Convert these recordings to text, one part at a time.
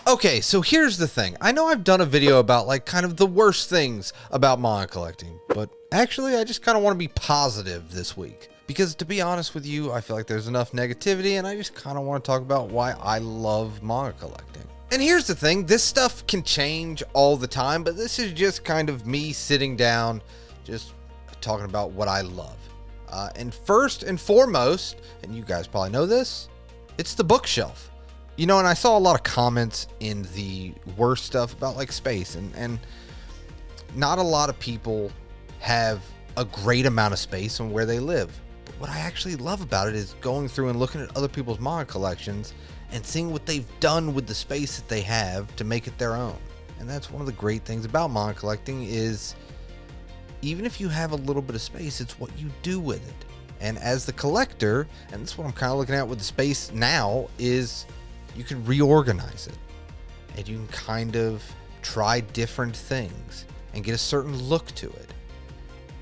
Okay, so here's the thing. I know I've done a video about like kind of the worst things about manga collecting, but actually I just kind of want to be positive this week. Because to be honest with you, I feel like there's enough negativity and I just kind of want to talk about why I love manga collecting. And here's the thing, this stuff can change all the time, but this is just kind of me sitting down, just talking about what I love. And first and foremost, and you guys probably know this, it's the bookshelf. You know, and I saw a lot of comments in the worst stuff about like space, and not a lot of people have a great amount of space on where they live. But what I actually love about it is going through and looking at other people's manga collections and seeing what they've done with the space that they have to make it their own. And that's one of the great things about manga collecting is even if you have a little bit of space, it's what you do with it. And as the collector, and this is what I'm kind of looking at with the space now, is you can reorganize it and you can kind of try different things and get a certain look to it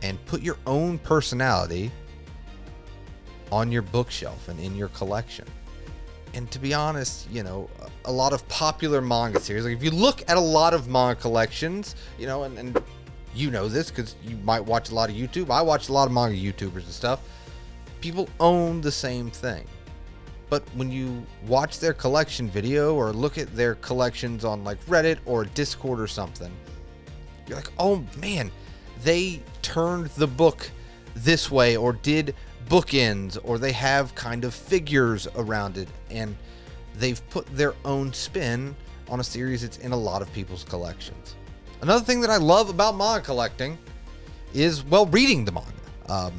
and put your own personality on your bookshelf and in your collection. And to be honest, you know, a lot of popular manga series, like if you look at a lot of manga collections, you know, and you know this because you might watch a lot of YouTube. I watch a lot of manga YouTubers and stuff. People own the same thing. But when you watch their collection video or look at their collections on like Reddit or Discord or something, you're like, oh man, they turned the book this way or did bookends, or they have kind of figures around it and they've put their own spin on a series that's in a lot of people's collections. Another thing that I love about manga collecting is, well, reading the manga.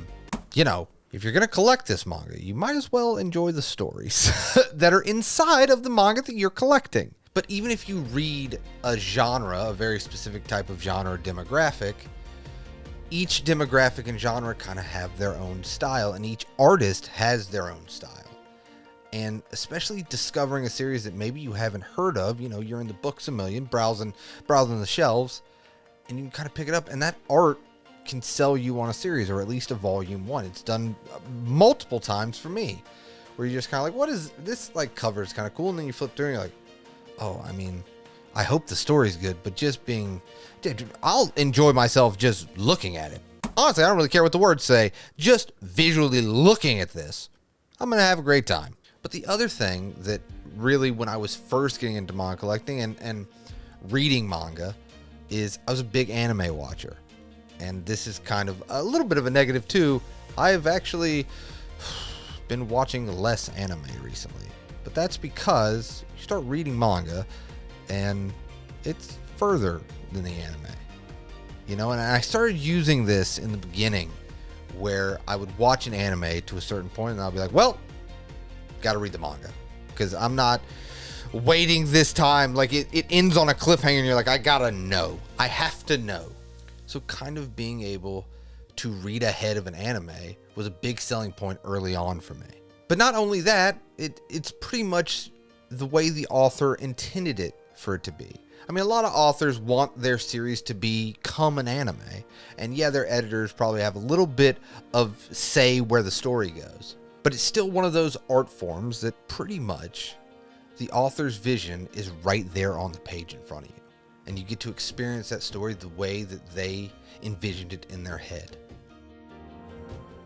You know, if you're going to collect this manga, you might as well enjoy the stories that are inside of the manga that you're collecting. But even if you read a genre, a very specific type of genre or demographic, each demographic and genre kind of have their own style, and each artist has their own style. And especially discovering a series that maybe you haven't heard of, you know, you're in the Books A Million, browsing the shelves, and you can kind of pick it up, and that art can sell you on a series, or at least a volume 1. It's done multiple times for me, where you're just kind of like, what is this, like, cover is kind of cool, and then you flip through and you're like, oh, I mean, I hope the story's good, but just being, I'll enjoy myself just looking at it. Honestly, I don't really care what the words say, just visually looking at this, I'm gonna have a great time. But the other thing that really, when I was first getting into manga collecting and reading manga, is I was a big anime watcher. And this is kind of a little bit of a negative too. I've actually been watching less anime recently. But that's because you start reading manga and it's further than the anime. You know, and I started using this in the beginning where I would watch an anime to a certain point and I'll be like, well, gotta read the manga. Because I'm not waiting this time. Like it ends on a cliffhanger and you're like, I gotta know. I have to know. So kind of being able to read ahead of an anime was a big selling point early on for me. But not only that, it's pretty much the way the author intended it for it to be. I mean, a lot of authors want their series to become an anime. And yeah, their editors probably have a little bit of say where the story goes. But it's still one of those art forms that pretty much the author's vision is right there on the page in front of you. And you get to experience that story the way that they envisioned it in their head.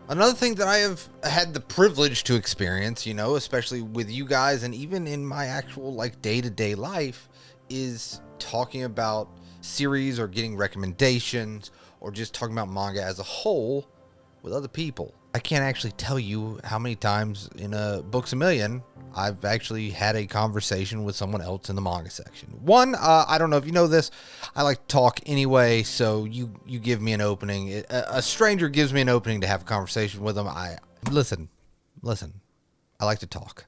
Another thing that I have had the privilege to experience, you know, especially with you guys and even in my actual like day-to-day life, is talking about series or getting recommendations or just talking about manga as a whole with other people. I can't actually tell you how many times in a Books A Million I've actually had a conversation with someone else in the manga section. One, I don't know if you know this, I like to talk anyway, so you give me an opening. A stranger gives me an opening to have a conversation with them. Listen, I like to talk.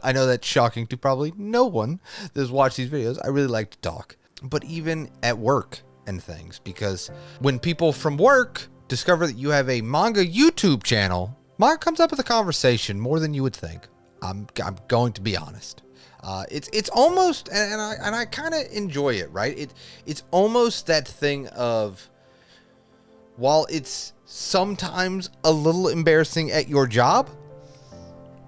I know that's shocking to probably no one that's watched these videos. I really like to talk. But even at work and things, because when people from work discover that you have a manga YouTube channel, manga comes up with a conversation more than you would think. I'm going to be honest. It's almost, and I kind of enjoy it, right? It's almost that thing of, while it's sometimes a little embarrassing at your job,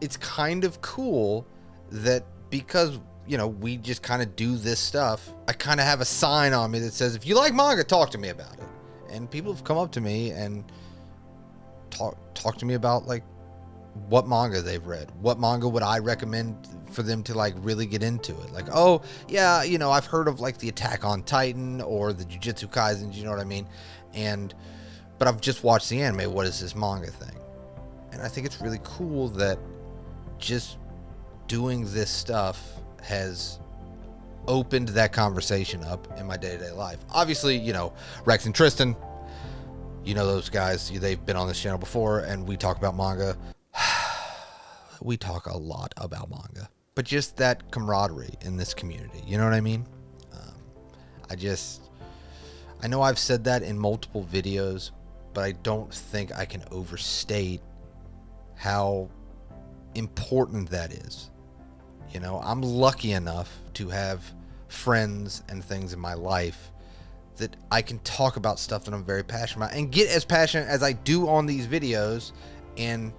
it's kind of cool that because you know, we just kind of do this stuff. I kind of have a sign on me that says, if you like manga, talk to me about it. And people have come up to me and talk to me about like what manga they've read. What manga would I recommend for them to like really get into it? Like, oh yeah, you know, I've heard of like the Attack on Titan or the Jujutsu Kaisen, you know what I mean? But I've just watched the anime. What is this manga thing? And I think it's really cool that just doing this stuff has opened that conversation up in my day-to-day life. Obviously, you know, Rex and Tristan, you know those guys, they've been on this channel before, and we talk about manga. We talk a lot about manga, but just that camaraderie in this community, you know what I mean? I know I've said that in multiple videos, but I don't think I can overstate how important that is. You know, I'm lucky enough to have friends and things in my life that I can talk about stuff that I'm very passionate about and get as passionate as I do on these videos, and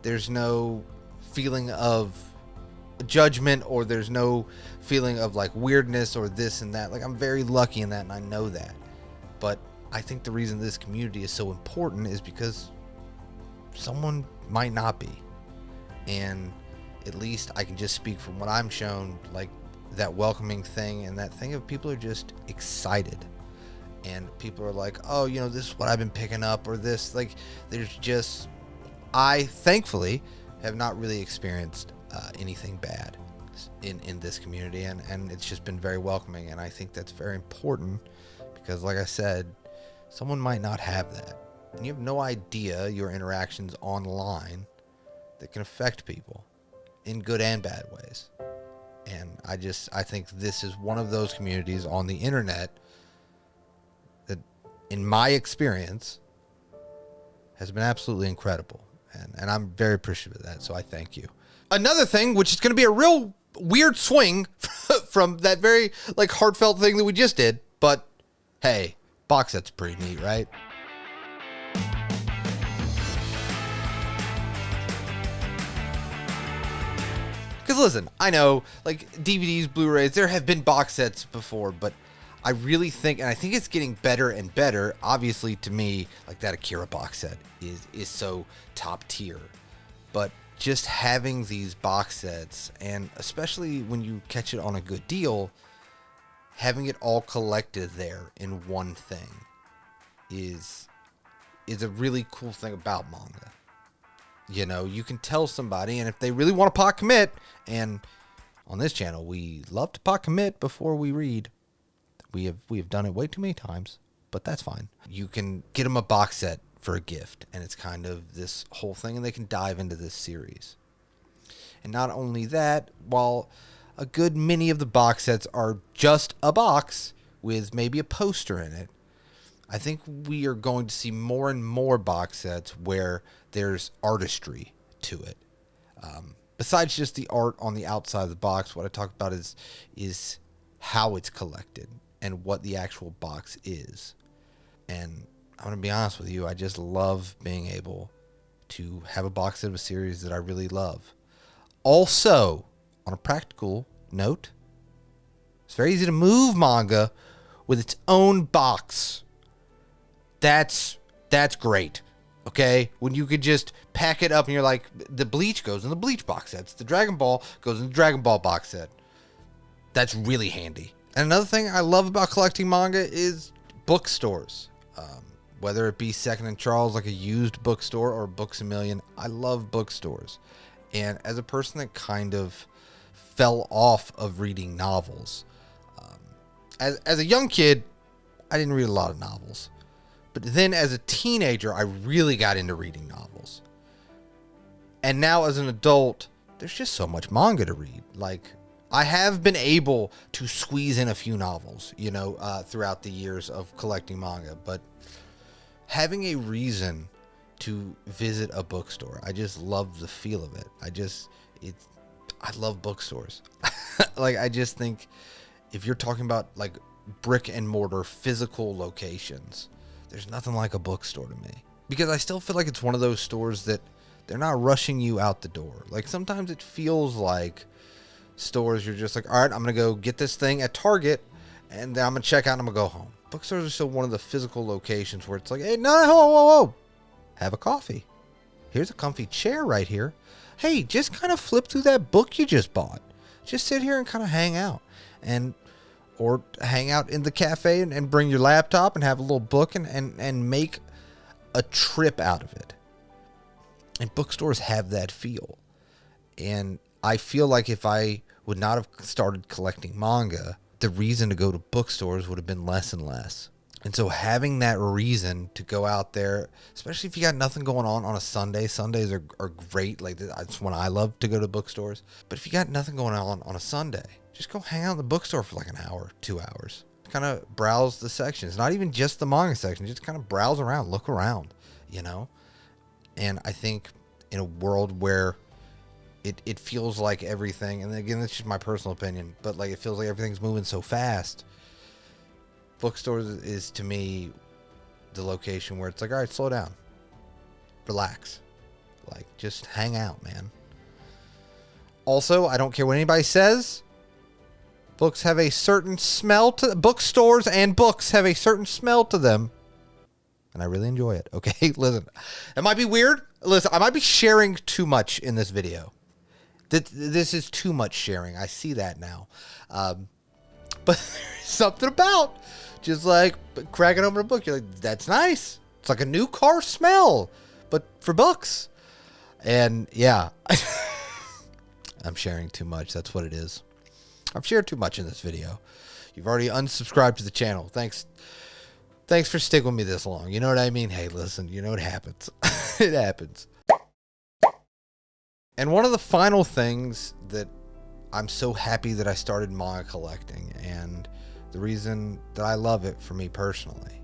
there's no feeling of judgment or there's no feeling of like weirdness or this and that. Like, I'm very lucky in that, and I know that. But I think the reason this community is so important is because someone might not be. And at least I can just speak from what I'm shown, like that welcoming thing and that thing of people are just excited. And people are like, oh, you know, this is what I've been picking up, or this, like, there's just, I thankfully have not really experienced anything bad in this community. And it's just been very welcoming. And I think that's very important because, like I said, someone might not have that. And you have no idea your interactions online that can affect people in good and bad ways. And I think this is one of those communities on the internet that, in my experience, has been absolutely incredible. And I'm very appreciative of that, so I thank you. Another thing, which is going to be a real weird swing from that very like heartfelt thing that we just did, but hey, box set's pretty neat, right? Because listen, I know, like, DVDs, Blu-rays, there have been box sets before, but I really think, and I think it's getting better and better. Obviously, to me, like that Akira box set is so top tier. But just having these box sets, and especially when you catch it on a good deal, having it all collected there in one thing is a really cool thing about manga. You know, you can tell somebody, and if they really want to pot commit, and on this channel, we love to pot commit before we read. We have done it way too many times, but that's fine. You can get them a box set for a gift, and it's kind of this whole thing, and they can dive into this series. And not only that, while a good many of the box sets are just a box with maybe a poster in it, I think we are going to see more and more box sets where there's artistry to it. Besides just the art on the outside of the box, what I talk about is how it's collected and what the actual box is. And I'm going to be honest with you, I just love being able to have a box set of a series that I really love. Also, on a practical note, it's very easy to move manga with its own box. That's great. Okay? When you could just pack it up and you're like, the Bleach goes in the Bleach box sets. The Dragon Ball goes in the Dragon Ball box set. That's really handy. And another thing I love about collecting manga is bookstores. Whether it be Second and Charles, like a used bookstore, or Books A Million, I love bookstores. And as a person that kind of fell off of reading novels, as a young kid, I didn't read a lot of novels. But then as a teenager, I really got into reading novels. And now as an adult, there's just so much manga to read. Like, I have been able to squeeze in a few novels, you know, throughout the years of collecting manga. But having a reason to visit a bookstore, I just love the feel of it. I love bookstores. Like, I just think if you're talking about like brick and mortar physical locations, there's nothing like a bookstore to me. Because I still feel like it's one of those stores that they're not rushing you out the door. Like, sometimes it feels like stores, you're just like, all right, I'm going to go get this thing at Target, and then I'm going to check out and I'm going to go home. Bookstores are still one of the physical locations where it's like, hey, no, whoa, whoa, whoa. Have a coffee. Here's a comfy chair right here. Hey, just kind of flip through that book you just bought. Just sit here and kind of hang out. Or hang out in the cafe and bring your laptop and have a little book and make a trip out of it. And bookstores have that feel. And I feel like if I would not have started collecting manga, the reason to go to bookstores would have been less and less. And so having that reason to go out there, especially if you got nothing going on a Sunday, Sundays are great. Like, that's when I love to go to bookstores. But if you got nothing going on a Sunday, just go hang out in the bookstore for like an hour, 2 hours. Kind of browse the sections. Not even just the manga section. Just kind of browse around, look around, you know? And I think in a world where it feels like everything, and again, that's just my personal opinion, but like it feels like everything's moving so fast, bookstores is to me the location where it's like, all right, slow down, relax, like just hang out, man. Also, I don't care what anybody says, books have a certain smell to bookstores, and books have a certain smell to them, and I really enjoy it. Okay, listen, it might be weird. Listen, I might be sharing too much in this video. This is too much sharing. I see that now. But there's something about just like cracking open a book. You're like, that's nice. It's like a new car smell, but for books. And yeah, I'm sharing too much. That's what it is. I've shared too much in this video. You've already unsubscribed to the channel. Thanks for sticking with me this long. You know what I mean? Hey, listen, you know, it happens. It happens. And one of the final things that I'm so happy that I started manga collecting, and the reason that I love it for me personally,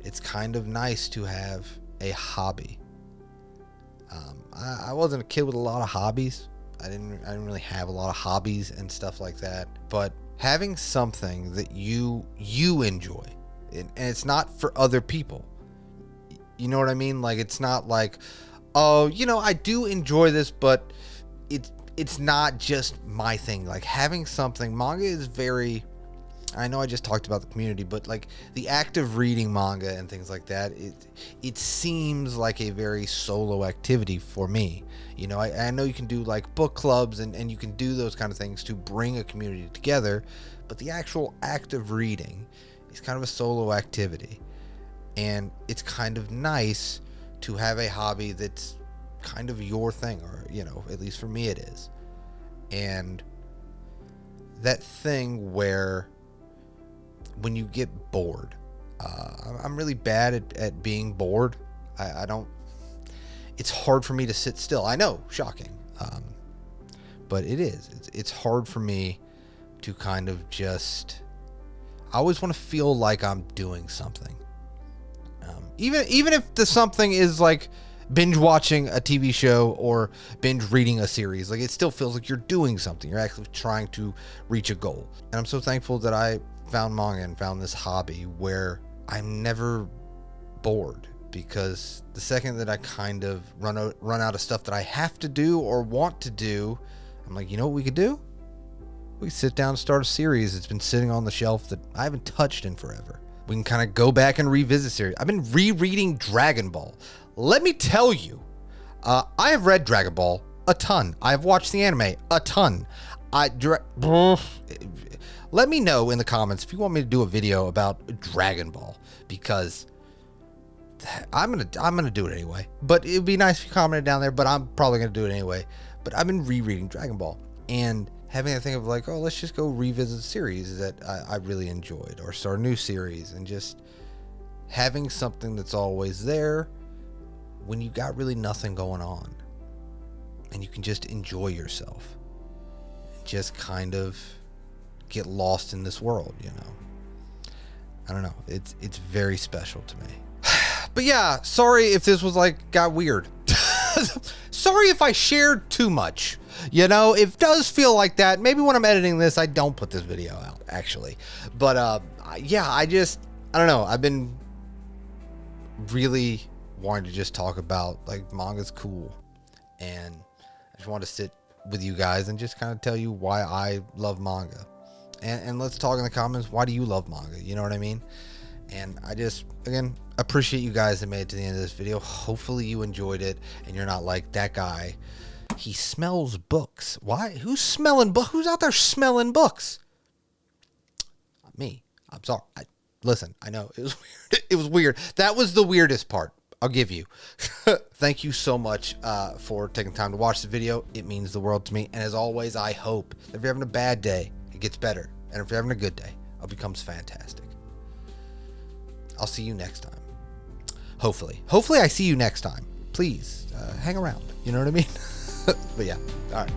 it's kind of nice to have a hobby. I wasn't a kid with a lot of hobbies. I didn't really have a lot of hobbies and stuff like that. But having something that you enjoy, and it's not for other people. You know what I mean? Like, it's not like, oh, you know, I do enjoy this, but it's not just my thing. Like, having something, manga is very, I know I just talked about the community, but like the act of reading manga and things like that, it seems like a very solo activity for me. You know, I know you can do like book clubs and you can do those kind of things to bring a community together, but the actual act of reading is kind of a solo activity. And it's kind of nice to have a hobby that's kind of your thing, or, you know, at least for me it is. And that thing where when you get bored, I'm really bad at being bored. I don't, it's hard for me to sit still. I know, shocking. But it is, it's hard for me to kind of just, I always want to feel like I'm doing something. Even if the something is like binge watching a TV show or binge reading a series, like it still feels like you're doing something. You're actually trying to reach a goal. And I'm so thankful that I found manga and found this hobby where I'm never bored, because the second that I kind of run out of stuff that I have to do or want to do, I'm like, you know what we could do? We could sit down and start a series that's been sitting on the shelf that I haven't touched in forever. We can kind of go back and revisit series. I've been rereading Dragon Ball. Let me tell you, I have read Dragon Ball a ton. I've watched the anime a ton. Let me know in the comments if you want me to do a video about Dragon Ball, because I'm gonna do it anyway. But it'd be nice if you commented down there, but I'm probably gonna do it anyway. But I've been rereading Dragon Ball and having a thing of like, oh, let's just go revisit a series that I really enjoyed, or start a new series, and just having something that's always there when you got really nothing going on, and you can just enjoy yourself and just kind of get lost in this world, you know. I don't know, it's very special to me. But yeah, sorry if this was like got weird. Sorry if I shared too much. You know, it does feel like that. Maybe when I'm editing this, I don't put this video out, actually. But yeah, I don't know. I've been really wanting to just talk about, like, manga's cool. And I just wanted to sit with you guys and just kind of tell you why I love manga. And let's talk in the comments, why do you love manga? You know what I mean? And I just, again, appreciate you guys that made it to the end of this video. Hopefully you enjoyed it and you're not like that guy. He smells books. Why? Who's smelling books? Who's out there smelling books? Me. I'm sorry. Listen, I know it was weird. It was weird. That was the weirdest part. I'll give you. Thank you so much for taking time to watch the video. It means the world to me. And as always, I hope that if you're having a bad day, it gets better. And if you're having a good day, it becomes fantastic. I'll see you next time. Hopefully I see you next time. Please hang around. You know what I mean? But yeah. All right.